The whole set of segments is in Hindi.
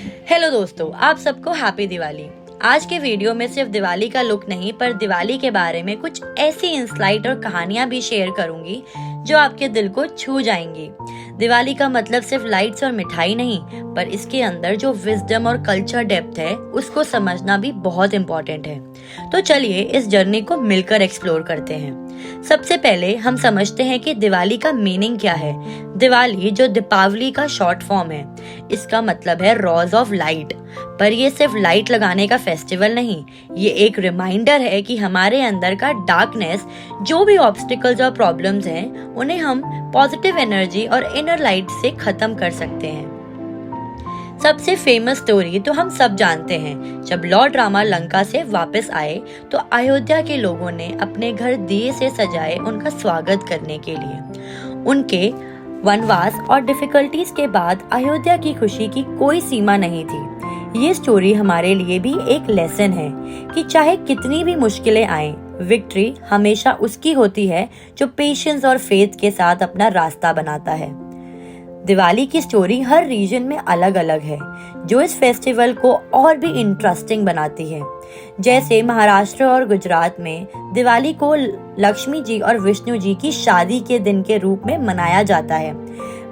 हेलो दोस्तों, आप सबको हैप्पी दिवाली। आज के वीडियो में सिर्फ दिवाली का लुक नहीं पर दिवाली के बारे में कुछ ऐसी इंसाइट और कहानियां भी शेयर करूंगी जो आपके दिल को छू जाएंगी। दिवाली का मतलब सिर्फ लाइट्स और मिठाई नहीं, पर इसके अंदर जो विजडम और कल्चर डेप्थ है उसको समझना भी बहुत इम्पोर्टेंट है। तो चलिए इस जर्नी को मिलकर एक्सप्लोर करते हैं। सबसे पहले हम समझते हैं कि दिवाली का मीनिंग क्या है। दिवाली जो दीपावली का शॉर्ट फॉर्म है, इसका मतलब है रोज ऑफ लाइट। पर ये सिर्फ लाइट लगाने का फेस्टिवल नहीं, ये एक रिमाइंडर है कि हमारे अंदर का डार्कनेस, जो भी ऑब्स्टिकल्स और प्रॉब्लम्स हैं, उन्हें हम पॉजिटिव एनर्जी और इनर लाइट से खत्म कर सकते हैं। सबसे फेमस स्टोरी तो हम सब जानते हैं। जब लॉर्ड रामा लंका से वापस आए तो अयोध्या के लोगों ने अपने घर दिए से सजाए उनका स्वागत करने के लिए। उनके वनवास और डिफिकल्टीज के बाद अयोध्या की खुशी की कोई सीमा नहीं थी। ये स्टोरी हमारे लिए भी एक लेसन है कि चाहे कितनी भी मुश्किलें आए, विक्ट्री हमेशा उसकी होती है जो पेशेंस और फेथ के साथ अपना रास्ता बनाता है। दिवाली की स्टोरी हर रीजन में अलग अलग है, जो इस फेस्टिवल को और भी इंटरेस्टिंग बनाती है। जैसे महाराष्ट्र और गुजरात में दिवाली को लक्ष्मी जी और विष्णु जी की शादी के दिन के रूप में मनाया जाता है।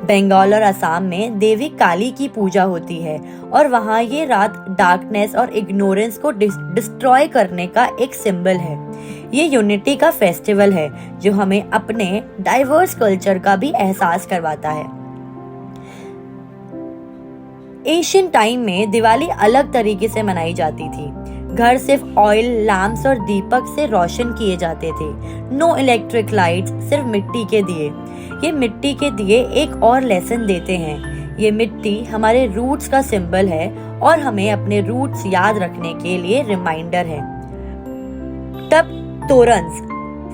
बंगाल और असम में देवी काली की पूजा होती है और वहाँ ये रात डार्कनेस और इग्नोरेंस को डिस्ट्रॉय करने का एक सिंबल है। ये यूनिटी का फेस्टिवल है जो हमें अपने डाइवर्स कल्चर का भी एहसास करवाता है। एशियन टाइम में दिवाली अलग तरीके से मनाई जाती थी। घर सिर्फ ऑयल लैम्प्स और दीपक से रोशन किए जाते थे। नो इलेक्ट्रिक लाइट्स, सिर्फ मिट्टी के दिए। ये मिट्टी के दिए एक और लेसन देते हैं। ये मिट्टी हमारे रूट्स का सिंबल है और हमें अपने रूट्स याद रखने के लिए रिमाइंडर है। तब तोरन्स,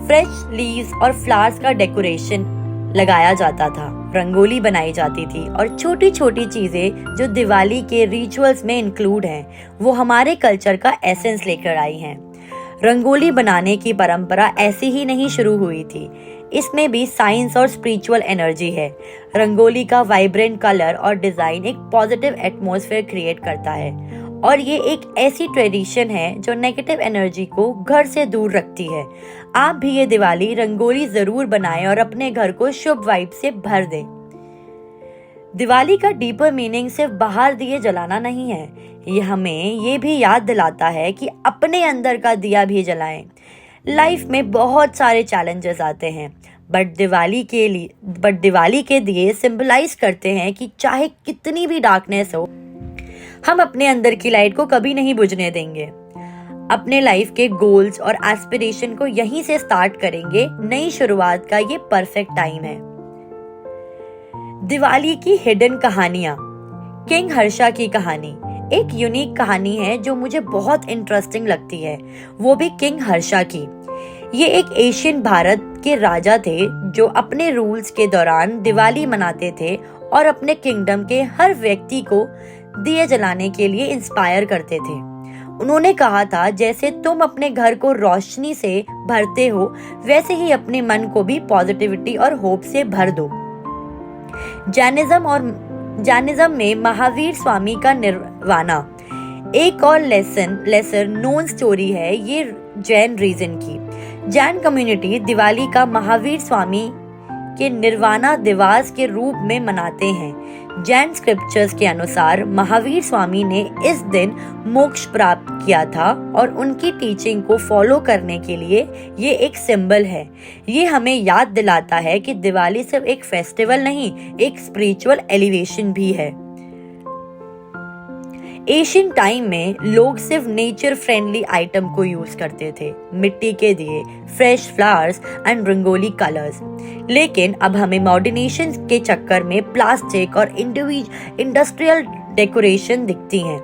फ्रेश लीव्स और फ्लावर्स का डेकोरेशन लगाया जाता था, रंगोली बनाई जाती थी और छोटी छोटी चीजें जो दिवाली के रिचुअल्स में इंक्लूड हैं, वो हमारे कल्चर का एसेंस लेकर आई हैं। रंगोली बनाने की परंपरा ऐसे ही नहीं शुरू हुई थी, इसमें भी साइंस और स्पिरिचुअल एनर्जी है। रंगोली का वाइब्रेंट कलर और डिजाइन एक पॉजिटिव एटमॉस्फेयर क्रिएट करता है और ये एक ऐसी ट्रेडिशन है जो नेगेटिव एनर्जी को घर से दूर रखती है। आप भी ये दिवाली रंगोली जरूर बनाएं और अपने घर को शुभ वाइब से भर दें। दिवाली का डीपर मीनिंग सिर्फ बाहर दिए जलाना नहीं है, ये हमें ये भी याद दिलाता है कि अपने अंदर का दिया भी जलाएं। लाइफ में बहुत सारे चैलेंजेस आते हैं, बट दिवाली के दिए सिंबलाइज करते हैं कि चाहे कितनी भी डार्कनेस हो, हम अपने अंदर की लाइट को कभी नहीं बुझने देंगे। अपने लाइफ के गोल्स और एस्पिरेशन को यहीं से स्टार्ट करेंगे। नई शुरुआत का ये परफेक्ट टाइम है। दिवाली की हिडन कहानियां। किंग हर्षा की कहानी एक यूनिक कहानी है जो मुझे बहुत इंटरेस्टिंग लगती है, वो भी किंग हर्षा की। ये एक एशियन भारत के राजा थे जो अपने रूल्स के दौरान दिवाली मनाते थे और अपने किंगडम के हर व्यक्ति को दिए जलाने के लिए इंस्पायर करते थे। उन्होंने कहा था, जैसे तुम अपने घर को रोशनी से भरते हो, वैसे ही अपने मन को भी पॉजिटिविटी और होप से भर दो। जैनिज्म में महावीर स्वामी का निर्वाणा एक और लेसर नोन स्टोरी है ये जैन रीजन की। जैन कम्युनिटी दिवाली का महावीर स्वामी के निर्वाणा दिवस के रूप में मनाते हैं। जैन स्क्रिप्चर्स के अनुसार महावीर स्वामी ने इस दिन मोक्ष प्राप्त किया था और उनकी टीचिंग को फॉलो करने के लिए ये एक सिंबल है। ये हमें याद दिलाता है कि दिवाली सिर्फ एक फेस्टिवल नहीं, एक स्पिरिचुअल एलिवेशन भी है। एशियन टाइम में लोग सिर्फ नेचर फ्रेंडली आइटम को यूज करते थे, मिट्टी के दिए, fresh flowers and rangoli colours. लेकिन अब हमें मॉडर्नाइजेशन के चक्कर में प्लास्टिक और इंडस्ट्रियल डेकोरेशन दिखती हैं,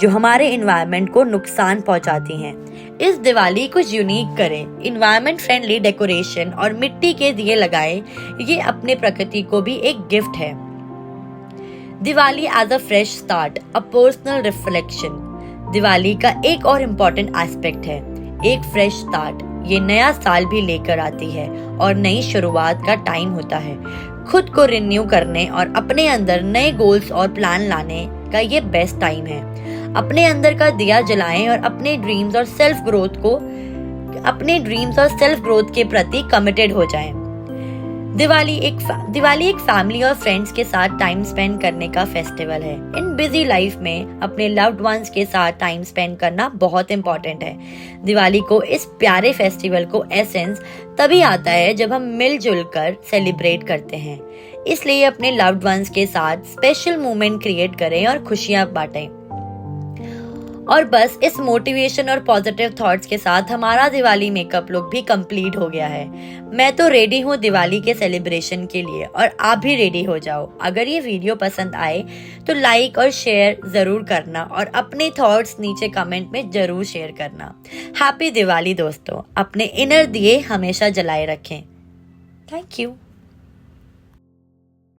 जो हमारे एनवायरनमेंट को नुकसान पहुंचाती हैं। इस दिवाली कुछ यूनिक करें, एनवायरनमेंट फ्रेंडली डेकोरेशन और मिट्टी के दिए लगाएं। ये अपने प्रकृति को भी एक गिफ्ट है। Diwali as a fresh start, a personal reflection. Diwali का एक और इम्पोर्टेंट एस्पेक्ट है एक फ्रेश स्टार्ट। ये नया साल भी लेकर आती है और नई शुरुआत का टाइम होता है। खुद को रिन्यू करने और अपने अंदर नए गोल्स और प्लान लाने का ये बेस्ट टाइम है। अपने अंदर का दिया जलाएं और अपने ड्रीम्स और सेल्फ ग्रोथ के प्रति कमिटेड हो जाएं। दिवाली एक फैमिली और फ्रेंड्स के साथ टाइम स्पेंड करने का फेस्टिवल है। इन बिजी लाइफ में अपने लव्ड वंस के साथ टाइम स्पेंड करना बहुत इम्पोर्टेंट है। दिवाली को इस प्यारे फेस्टिवल को एसेंस तभी आता है जब हम मिलजुल कर सेलिब्रेट करते हैं। इसलिए अपने लव्ड वंस के साथ स्पेशल मोमेंट क्रिएट करें और खुशियां बांटें। और बस इस मोटिवेशन और पॉजिटिव थॉट्स के साथ हमारा दिवाली मेकअप लुक भी कंप्लीट हो गया है। मैं तो रेडी हूँ दिवाली के सेलिब्रेशन के लिए, और आप भी रेडी हो जाओ। अगर ये वीडियो पसंद आए तो लाइक और शेयर जरूर करना और अपने थॉट्स नीचे कमेंट में जरूर शेयर करना। हैप्पी दिवाली दोस्तों, अपने इनर दिए हमेशा जलाए रखें। Thank you.